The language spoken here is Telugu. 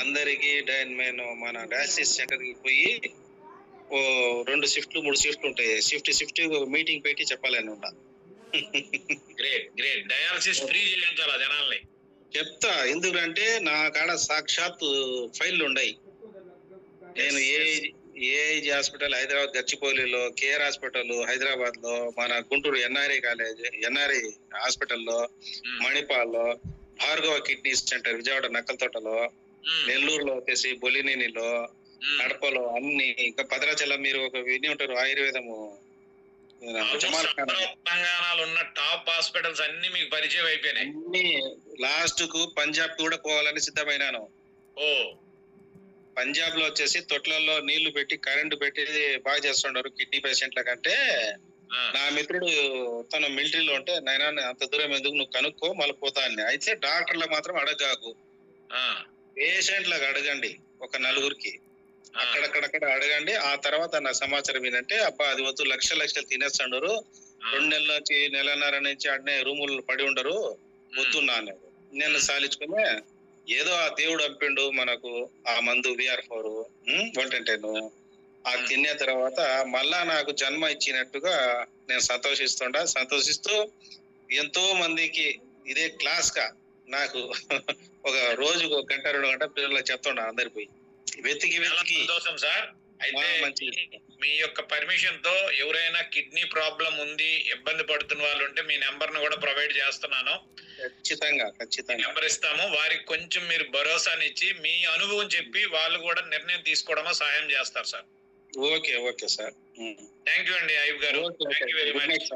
అందరికి నేను మన డయాలసిస్ సెంటర్ కి పోయి ఓ 2 షిఫ్ట్లు 3 షిఫ్ట్లు ఉంటాయి. షిఫ్ట్ మీటింగ్ పెట్టి చెప్పాలన్నమాట. గ్రేట్ డయాలసిస్ ఫ్రీ చేయించాలా జనాల్ని? చెప్తా. ఎందుకంటే నా కాడ సాక్షాత్ ఫైళ్ళు ఉన్నాయి. నేను ఏఐజీ హాస్పిటల్ హైదరాబాద్ గచ్చిబౌలిలో, కేఆర్ హాస్పిటల్ హైదరాబాద్ లో, మన గుంటూరు ఎన్ఆర్ఐ కాలేజ్ ఎన్ఆర్ఐ హాస్పిటల్లో, మణిపాల్లో, భార్గవ కిడ్నీ సెంటర్ విజయవాడ నక్కలతోటలో, నెల్లూరులో వచ్చేసి బొలినేనిలో, కడపలో అన్ని, ఇంకా భద్రాచలం మీరు ఒక విని ఉంటారు ఆయుర్వేదము తెలంగాణలో ఉన్న టాప్ హాస్పిటల్స్ అన్ని మీకు పరిచయం అయిపోయినాయి. అన్ని లాస్ట్ కు పంజాబ్ కూడా పోవాలని సిద్ధమైనాను. పంజాబ్ లో వచ్చేసి తొట్లలో నీళ్లు పెట్టి కరెంటు పెట్టి బాగా చేస్తుంటారు కిడ్నీ పేషెంట్ల కంటే. నా మిత్రుడు తన మిలిటరీలో ఉంటే నైనా అంత దూరం ఎందుకు, నువ్వు కనుక్కో మళ్ళీ పోతా అని. అయితే డాక్టర్లకు మాత్రం అడగాకు, పేషెంట్లకు అడగండి. ఒక నలుగురికి అక్కడక్కడ అడగండి. ఆ తర్వాత నా సమాచారం ఏంటంటే, అబ్బా అది వద్దు, లక్షలు తినేస్తుండరు, 2 నెలల నుంచి నెలన్నర నుంచి అడ్నే రూములు పడి ఉండరు, వద్దున్నా అనేది. నేను సాలించుకుని ఏదో ఆ దేవుడు అంపిండు మనకు ఆ మందు VR4 110 ఆ తిన్న తర్వాత మళ్ళా నాకు జన్మ ఇచ్చినట్టుగా నేను సంతోషిస్తూ ఎంతో మందికి ఇదే క్లాస్ గా నాకు ఒక రోజుకు 1 గంట 2 గంట పిల్లలకు చెప్తుండ అందరి పోయి వెతికి సంతోషం సార్. అయితే మీ యొక్క పర్మిషన్ తో ఎవరైనా కిడ్నీ ప్రాబ్లం ఉంది, ఇబ్బంది పడుతున్న వాళ్ళు ఉంటే మీ నెంబర్ ను కూడా ప్రొవైడ్ చేస్తున్నాను. ఖచ్చితంగా నెంబర్ ఇస్తాము. వారికి కొంచెం మీరు భరోసానిచ్చి మీ అనుభవం చెప్పి వాళ్ళు కూడా నిర్ణయం తీసుకోవడమో సహాయం చేస్తారు sir. Okay sir. Thank you అండి అయ్యబ్ గారు. Thank you very much.